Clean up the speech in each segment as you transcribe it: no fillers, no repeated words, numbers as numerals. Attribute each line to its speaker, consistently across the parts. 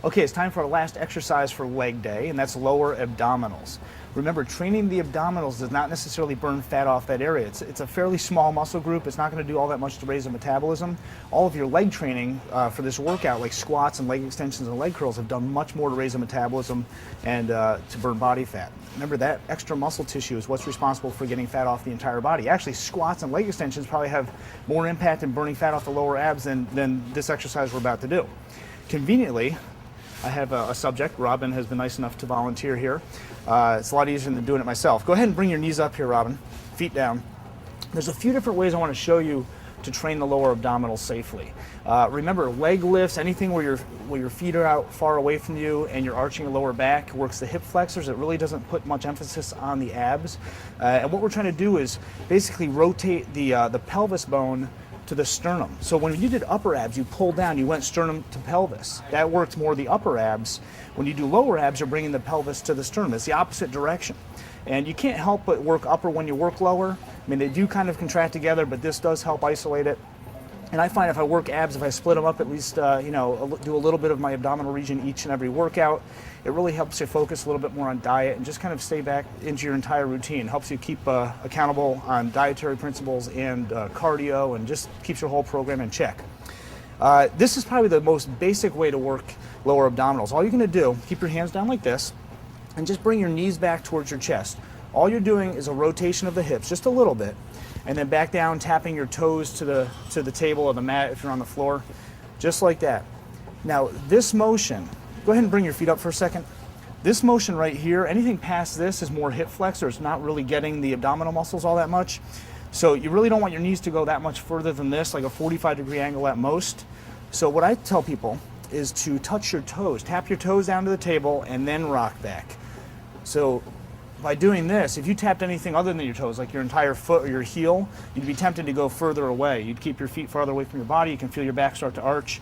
Speaker 1: Okay, it's time for our last exercise for leg day, and that's lower abdominals. Remember, training the abdominals does not necessarily burn fat off that area. It's a fairly small muscle group. It's not going to do all that much to raise the metabolism. All of your leg training for this workout, like squats and leg extensions and leg curls, have done much more to raise the metabolism and to burn body fat. Remember, that extra muscle tissue is what's responsible for getting fat off the entire body. Actually, squats and leg extensions probably have more impact in burning fat off the lower abs than this exercise we're about to do. Conveniently, I have a subject. Robin has been nice enough to volunteer here. It's a lot easier than doing it myself. Go ahead and bring your knees up here, Robin. Feet down. There's a few different ways I want to show you to train the lower abdominals safely. Remember, leg lifts, anything where your feet are out far away from you and you're arching your lower back, works the hip flexors. It really doesn't put much emphasis on the abs. And what we're trying to do is basically rotate the pelvis bone to the sternum. So when you did upper abs, you pulled down, you went sternum to pelvis. That worked more the upper abs. When you do lower abs, you're bringing the pelvis to the sternum. It's the opposite direction. And you can't help but work upper when you work lower. I mean, they do kind of contract together, but this does help isolate it. And I find if I work abs, if I split them up, at least do a little bit of my abdominal region each and every workout, it really helps you focus a little bit more on diet and just kind of stay back into your entire routine. Helps you keep accountable on dietary principles and cardio, and just keeps your whole program in check. This is probably the most basic way to work lower abdominals. All you're going to do, keep your hands down like this, and just bring your knees back towards your chest. All you're doing is a rotation of the hips, just a little bit, and then back down, tapping your toes to the table or the mat if you're on the floor, just like that. Now, this motion, go ahead and bring your feet up for a second. This motion right here, anything past this is more hip flexor. It's not really getting the abdominal muscles all that much. So you really don't want your knees to go that much further than this, like a 45-degree angle at most. So what I tell people is to touch your toes, tap your toes down to the table, and then rock back. So by doing this, if you tapped anything other than your toes, like your entire foot or your heel, you'd be tempted to go further away. You'd keep your feet farther away from your body. You can feel your back start to arch.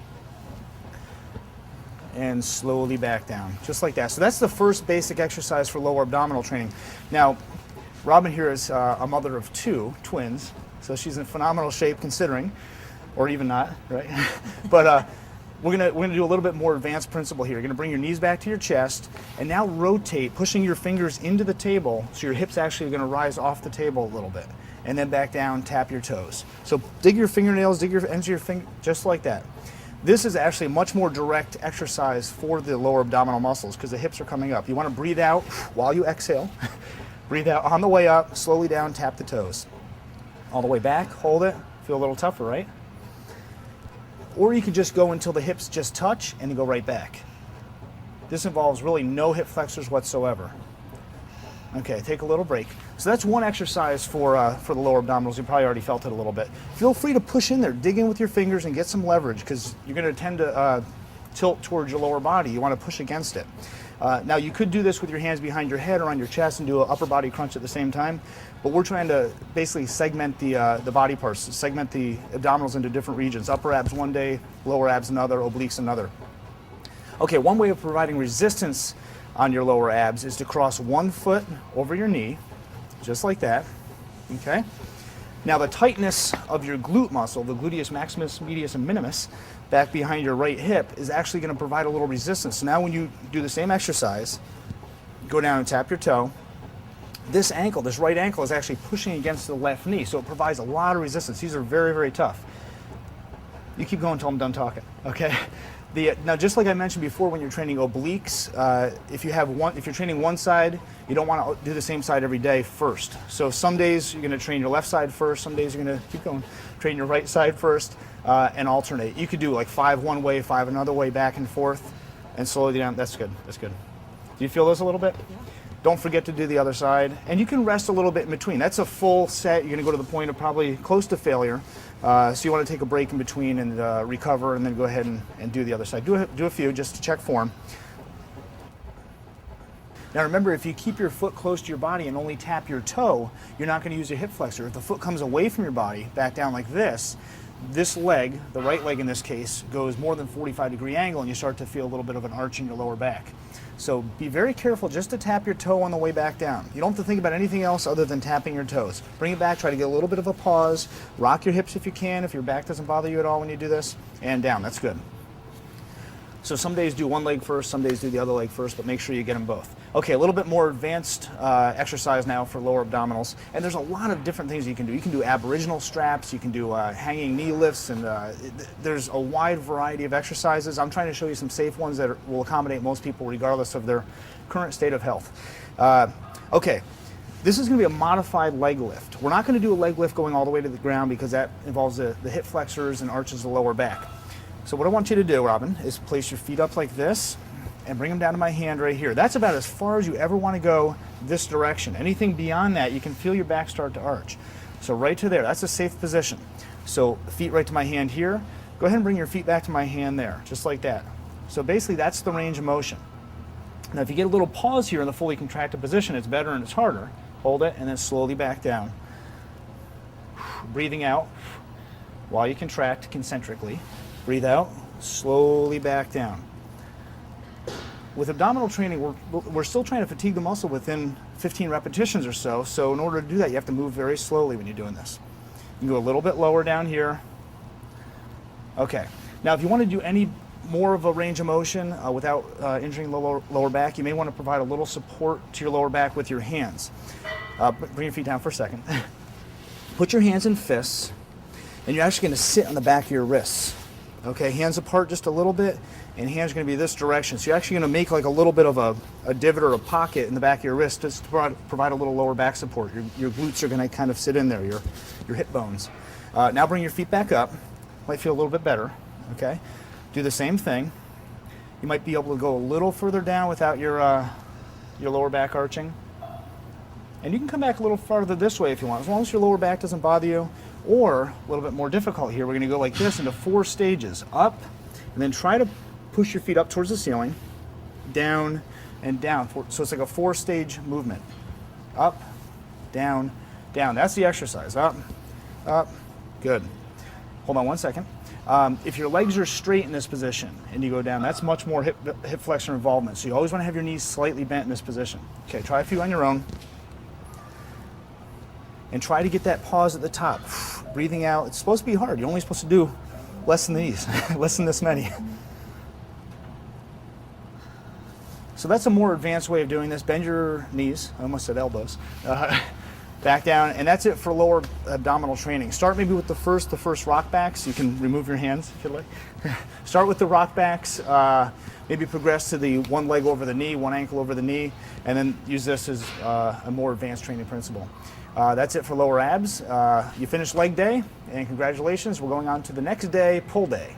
Speaker 1: And slowly back down, just like that. So that's the first basic exercise for lower abdominal training. Now, Robin here is a mother of two twins, so she's in phenomenal shape considering, or even not, right? But we're gonna do a little bit more advanced principle here. You're gonna bring your knees back to your chest, and now rotate, pushing your fingers into the table, so your hips actually are gonna rise off the table a little bit, and then back down, tap your toes. So dig your fingernails, dig your ends of your finger, just like that. This is actually a much more direct exercise for the lower abdominal muscles because the hips are coming up. You want to breathe out while you exhale. Breathe out on the way up, slowly down, tap the toes. All the way back, hold it. Feel a little tougher, right? Or you can just go until the hips just touch and then go right back. This involves really no hip flexors whatsoever. Okay, take a little break. So that's one exercise for the lower abdominals. You probably already felt it a little bit. Feel free to push in there, dig in with your fingers and get some leverage because you're going to tend to tilt towards your lower body. You want to push against it. Now you could do this with your hands behind your head or on your chest and do an upper body crunch at the same time, but we're trying to basically segment the body parts, segment the abdominals into different regions. Upper abs one day, lower abs another, obliques another. Okay, one way of providing resistance on your lower abs is to cross one foot over your knee, just like that, okay? Now the tightness of your glute muscle, the gluteus maximus, medius, and minimus, back behind your right hip is actually gonna provide a little resistance. So now when you do the same exercise, go down and tap your toe, this ankle, this right ankle is actually pushing against the left knee, so it provides a lot of resistance. These are very, very tough. You keep going until I'm done talking, okay? Now, just like I mentioned before, when you're training obliques, if you're training one side, you don't want to do the same side every day first. So some days you're going to train your left side first. Some days you're going to keep going, train your right side first, and alternate. You could do like 5 one way, 5 another way, back and forth, and slowly down. That's good. That's good. Do you feel this a little bit? Yeah. Don't forget to do the other side, and you can rest a little bit in between. That's a full set. You're going to go to the point of probably close to failure. So you want to take a break in between and recover, and then go ahead and do the other side. Do a few just to check form. Now remember, if you keep your foot close to your body and only tap your toe, you're not going to use your hip flexor. If the foot comes away from your body, back down like this leg, the right leg in this case, goes more than 45-degree angle, and you start to feel a little bit of an arch in your lower back. So be very careful just to tap your toe on the way back down. You don't have to think about anything else other than tapping your toes. Bring it back, try to get a little bit of a pause, rock your hips if you can, if your back doesn't bother you at all when you do this, and down. That's good. So some days do one leg first, some days do the other leg first, but make sure you get them both. Okay, a little bit more advanced exercise now for lower abdominals, and there's a lot of different things you can do. You can do aboriginal straps, you can do hanging knee lifts, and there's a wide variety of exercises. I'm trying to show you some safe ones that will accommodate most people regardless of their current state of health. Okay, this is going to be a modified leg lift. We're not going to do a leg lift going all the way to the ground because that involves the hip flexors and arches the lower back. So what I want you to do, Robin, is place your feet up like this and bring them down to my hand right here. That's about as far as you ever want to go this direction. Anything beyond that, you can feel your back start to arch. So right to there, that's a safe position. So feet right to my hand here. Go ahead and bring your feet back to my hand there, just like that. So basically that's the range of motion. Now if you get a little pause here in the fully contracted position, it's better and it's harder. Hold it and then slowly back down. Breathing out while you contract concentrically. Breathe out, slowly back down. With abdominal training, we're still trying to fatigue the muscle within 15 repetitions or so. So in order to do that, you have to move very slowly when you're doing this. You can go a little bit lower down here. Okay. Now, if you want to do any more of a range of motion without injuring the lower back, you may want to provide a little support to your lower back with your hands. Bring your feet down for a second. Put your hands in fists, and you're actually going to sit on the back of your wrists. Okay, hands apart just a little bit, and hands are going to be this direction. So you're actually going to make like a little bit of a divot or a pocket in the back of your wrist just to provide a little lower back support. Your glutes are going to kind of sit in there, your hip bones. Now bring your feet back up. Might feel a little bit better. Okay, do the same thing. You might be able to go a little further down without your lower back arching. And you can come back a little farther this way if you want, as long as your lower back doesn't bother you. Or, a little bit more difficult here, we're going to go like this into 4 stages. Up, and then try to push your feet up towards the ceiling, down, and down. So it's like a 4-stage movement. Up, down, down. That's the exercise. Up, up, good. Hold on one second. If your legs are straight in this position and you go down, that's much more hip flexor involvement. So you always want to have your knees slightly bent in this position. Okay, try a few on your own. And try to get that pause at the top. Breathing out. It's supposed to be hard. You're only supposed to do less than these, less than this many. So that's a more advanced way of doing this. Bend your knees. I almost said elbows. Back down, and that's it for lower abdominal training. Start maybe with the first rock backs. You can remove your hands if you like. Start with the rock backs. Maybe progress to the one leg over the knee, one ankle over the knee, and then use this as a more advanced training principle. That's it for lower abs. You finished leg day, and congratulations. We're going on to the next day, pull day.